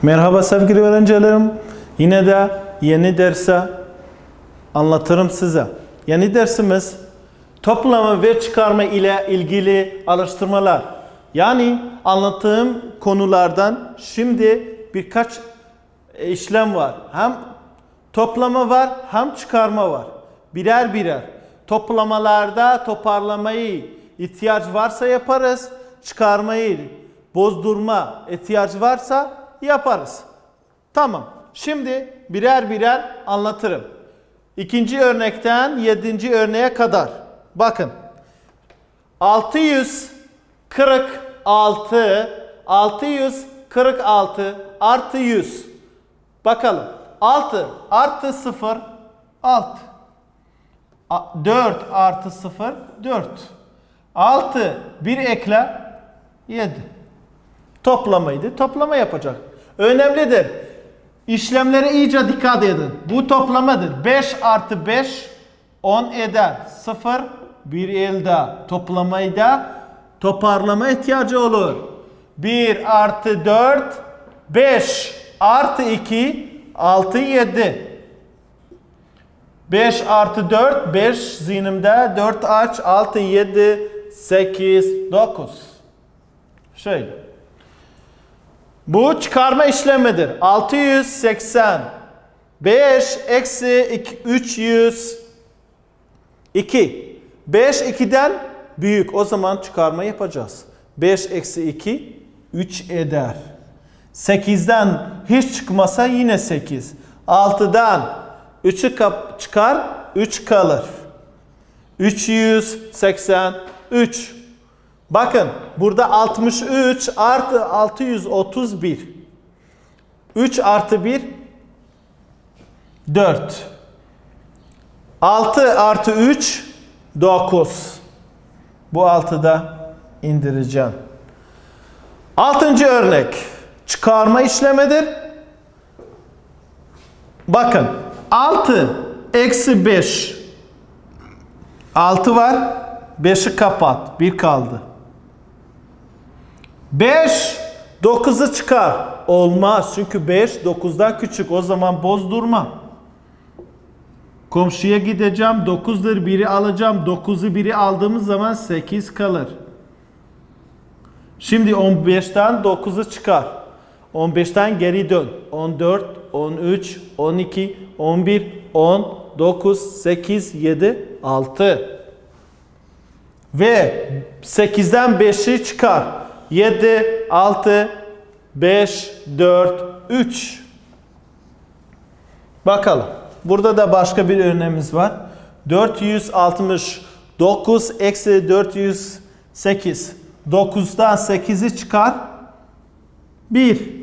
Merhaba sevgili öğrencilerim. Yine de yeni derse anlatırım size. Yeni dersimiz toplama ve çıkarma ile ilgili alıştırmalar. Yani anlattığım konulardan şimdi birkaç işlem var. Hem toplama var hem çıkarma var. Birer birer. Toplamalarda toparlamayı ihtiyaç varsa yaparız. Çıkarmayı, bozdurma ihtiyaç varsa yaparız. Tamam. Şimdi birer birer anlatırım. İkinci örnekten 7. örneğe kadar. Bakın. 646 artı 100. Bakalım. 6 artı 0 6. 4 artı 0 4. 6 1 ekle 7. Toplamaydı. Toplama yapacak. Önemlidir. İşlemlere iyice dikkat edin. Bu toplamadır. 5 artı 5 10 eder. 0 1 elde. Toplamayı da toparlama ihtiyacı olur. 1 artı 4 5 artı 2 6 7. 5 artı 4 5 zihnimde 4 aç 6 7 8 9. Şöyle. Bu çıkarma işlemidir. 685 eksi 302. 5 2'den büyük. O zaman çıkarma yapacağız. 5 eksi 2 3 eder. 8'den hiç çıkmasa yine 8. 6'dan 3'ü çıkar 3 kalır. 383. Bakın burada 63 artı 631. 3 artı 1 4. 6 artı 3 9. Bu 6'da indireceğim. 6. örnek çıkarma işlemidir. Bakın 6 eksi 5. 6 var. 5'i kapat. 1 kaldı. 5 9'u çıkar. Olmaz. Çünkü 5 9'dan küçük. O zaman bozdurma. Komşuya gideceğim. 9'dur 1'i alacağım. 9'u 1'i aldığımız zaman 8 kalır. Şimdi 15'ten 9'u çıkar. 15'ten geri dön. 14, 13, 12, 11, 10, 9, 8, 7, 6. Ve 8'den 5'i çıkar. 7, 6, 5, 4, 3. Bakalım. Burada da başka bir örneğimiz var. 469 eksi 408. 9'dan 8'i çıkar. 1.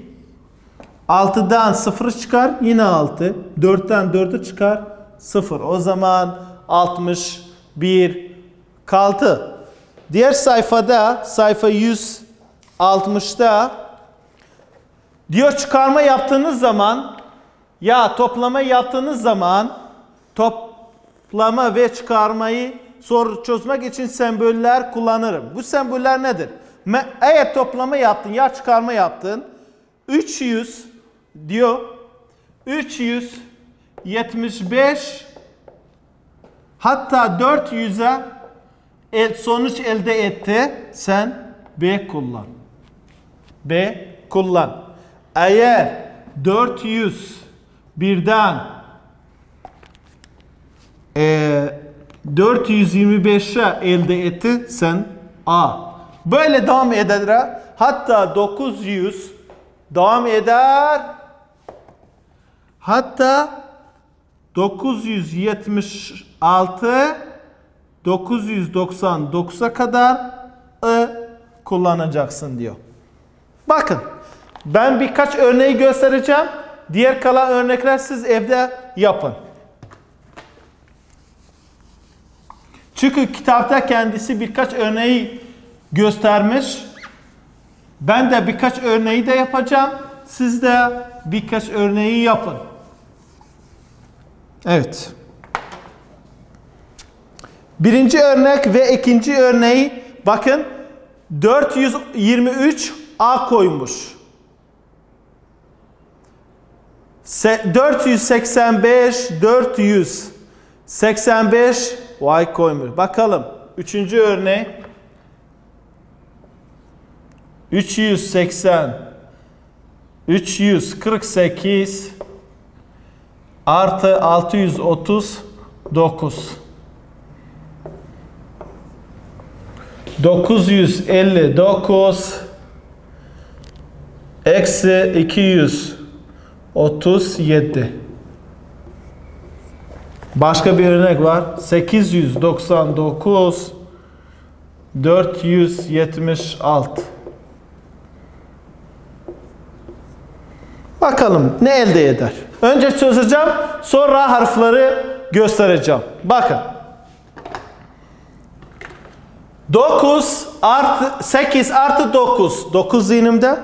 6'dan 0'ı çıkar. Yine 6. 4'ten 4'ü çıkar. 0. O zaman 61 kaldı. Diğer sayfada, sayfa 160'da diyor çıkarma yaptığınız zaman ya toplama yaptığınız zaman toplama ve çıkarmayı soru çözmek için semboller kullanırım. Bu semboller nedir? Eğer toplama yaptın ya çıkarma yaptın 300 diyor 375 hatta 400'e sonuç elde etti. Sen B kullan. B kullan. Eğer 400 birden 425'e elde etti. Sen A. Böyle devam eder. Hatta 900 devam eder. Hatta 976 999'a kadar kullanacaksın diyor. Bakın ben birkaç örneği göstereceğim. Diğer kalan örnekler siz evde yapın. Çünkü kitapta kendisi birkaç örneği göstermiş. Ben de birkaç örneği de yapacağım. Siz de birkaç örneği yapın. Evet. Birinci örnek ve ikinci örneği bakın 423 A koymuş. 485, 485 y koymuyor. Bakalım. Üçüncü örnek. 380, 348 artı 639. 959 eksi 237. Başka bir örnek var. 899 476. Bakalım ne elde eder. Önce çözeceğim, sonra harfleri göstereceğim. Bakın. 9 artı 8 artı 9. 9 zihnimde.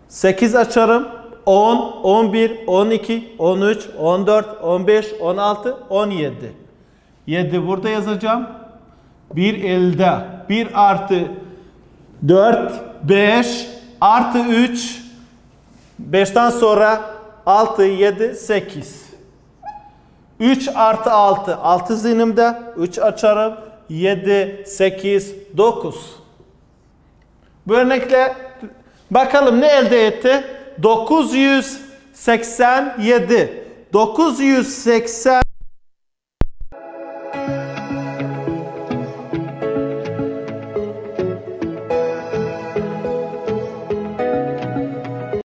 8 açarım. 10, 11, 12, 13, 14, 15, 16, 17. 7 burada yazacağım. 1 elde. 1 artı 4, 5 artı 3. 5'ten sonra 6, 7, 8. 3 artı 6. 6 zihnimde. 3 açarım. 7, 8, 9. Bu örnekle bakalım ne elde etti? 987. 980